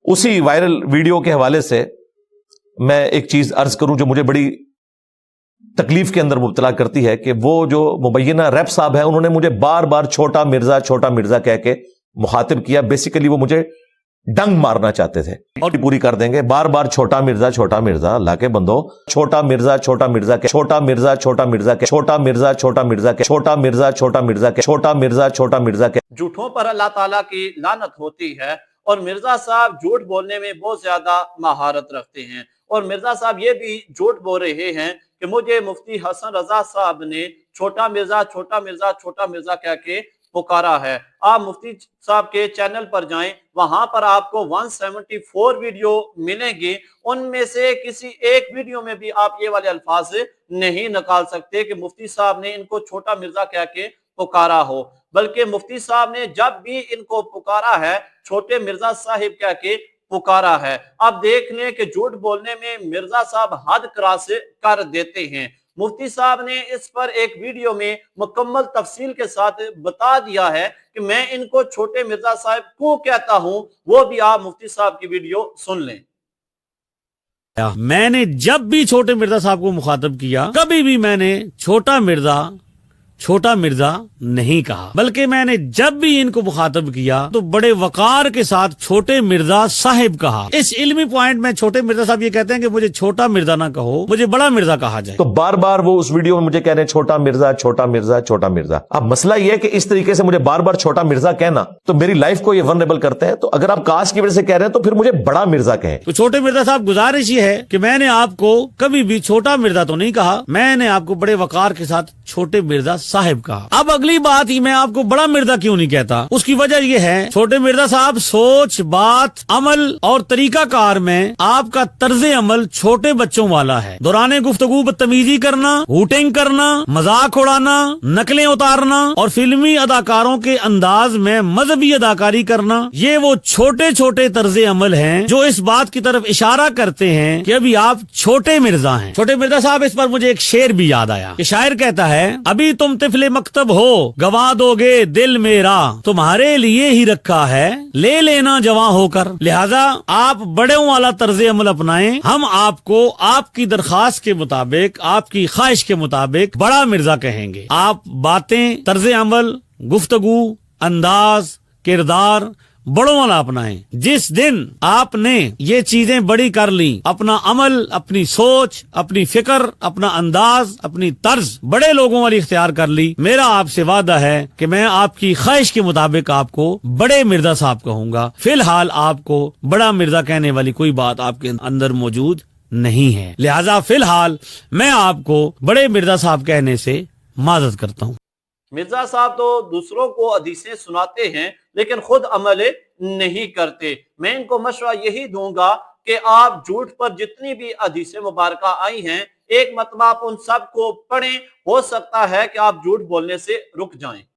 उसी viral video के हवाले से मैं एक चीज अर्ज करूं जो मुझे बड़ी तकलीफ के अंदर मुब्तला करती है कि वो जो मुबैना रैप साहब है उन्होंने मुझे बार बार छोटा मिर्जा कह के मुखातिब किया। बेसिकली वो मुझे डंग मारना चाहते थे और पूरी कर देंगे बार बार छोटा मिर्जा अल्लाह के बंदो, छोटा मिर्जा के छोटा मिर्जा के छोटा मिर्जा के छोटा मिर्जा के झूठों पर अल्लाह ताला की लानत होती है। और मिर्जा साहब झूठ बोलने में बहुत ज्यादा महारत रखते हैं। और मिर्जा साहब ये भी झूठ बोल रहे हैं कि मुझे मुफ्ती हसन रजा साहब ने छोटा मिर्जा कह के पुकारा है। आप मुफ्ती साहब के चैनल पर जाएं, वहां पर आपको 174 वीडियो मिलेंगे। उनमें से किसी एक वीडियो में भी आप ये वाले अल्फाज नहीं निकाल सकते कि मुफ्ती साहब ने इनको छोटा मिर्जा कह के पुकारा हो, बल्कि मुफ्ती साहब ने जब भी इनको पुकारा है छोटे मिर्जा साहिब कह के पुकारा है। अब देख लें कि झूठ बोलने में मिर्जा साहब हद क्रॉस कर देते हैं। मुफ्ती साहब ने इस पर एक वीडियो में मुकम्मल तफसील के साथ बता दिया है कि मैं इनको छोटे मिर्जा साहब क्यों कहता हूं, वो भी आप मुफ्ती साहब की वीडियो सुन लें। मैंने जब भी छोटे मिर्जा साहब को मुखातब किया, कभी भी मैंने छोटा मिर्जा नहीं कहा, बल्कि मैंने जब भी इनको मुखातब किया तो बड़े वकार के साथ छोटे मिर्जा साहिब कहा। इस इल्मी पॉइंट में छोटे मिर्जा साहब ये कहते हैं कि मुझे छोटा मिर्जा ना कहो, मुझे बड़ा मिर्जा कहा जाए। तो बार बार वो उस वीडियो में मुझे कह रहे हैं छोटा मिर्जा। अब मसला ये है कि इस तरीके से मुझे बार बार छोटा मिर्जा कहना तो मेरी लाइफ को ये वल्नरेबल करता है। तो अगर आप कास्ट की वजह से कह रहे हैं तो फिर मुझे बड़ा मिर्जा कहें। तो छोटे मिर्जा साहब गुजारिश ये है कि मैंने आपको कभी भी छोटा मिर्जा तो नहीं कहा, मैंने आपको बड़े वकार के साथ छोटे मिर्जा साहिब कहा। अब अगली बात ही, मैं आपको बड़ा मिर्जा क्यों नहीं कहता, उसकी वजह यह है छोटे मिर्जा साहब सोच, बात, अमल और तरीका कार में आपका तर्ज अमल छोटे बच्चों वाला है। दौराने गुफ्तगू बदतमीजी करना, हूटिंग करना, मजाक उड़ाना, नकलें उतारना और फिल्मी अदाकारों के अंदाज में मजहबी अदाकारी करना, ये वो छोटे छोटे तर्ज अमल हैं जो इस बात की तरफ इशारा करते हैं कि अभी आप छोटे मिर्जा हैं। छोटे मिर्जा साहब, इस पर मुझे एक शेर भी याद आया कि शायर कहता है, अभी तुम तिफले मकतब हो, गवा दोगे दिल मेरा, तुम्हारे लिए ही रखा है, ले लेना जवां होकर। लिहाजा आप बड़े वाला तर्ज अमल अपनाएं। हम आपको आपकी दरखास्त के मुताबिक, आपकी ख्वाहिश के मुताबिक बड़ा मिर्जा कहेंगे। आप बातें, तर्ज अमल, गुफ्तगू, अंदाज, किरदार बड़ों वाला अपनाएं। जिस दिन आपने ये चीजें बड़ी कर ली, अपना अमल, अपनी सोच, अपनी फिक्र, अपना अंदाज, अपनी तर्ज बड़े लोगों वाली इख्तियार कर ली, मेरा आपसे वादा है कि मैं आपकी ख्वाहिश के मुताबिक आपको बड़े मिर्जा साहब कहूंगा। फिलहाल आपको बड़ा मिर्जा कहने वाली कोई बात आपके अंदर मौजूद नहीं है। लिहाजा फिलहाल मैं आपको बड़े मिर्जा साहब कहने से माजरत करता हूँ। मिर्जा साहब तो दूसरों को हदीसें सुनाते हैं लेकिन खुद अमल नहीं करते। मैं इनको मशवरा यही दूंगा कि आप झूठ पर जितनी भी हदीसें मुबारका आई हैं, एक मरतबा आप उन सब को पढ़ें। हो सकता है कि आप झूठ बोलने से रुक जाएं।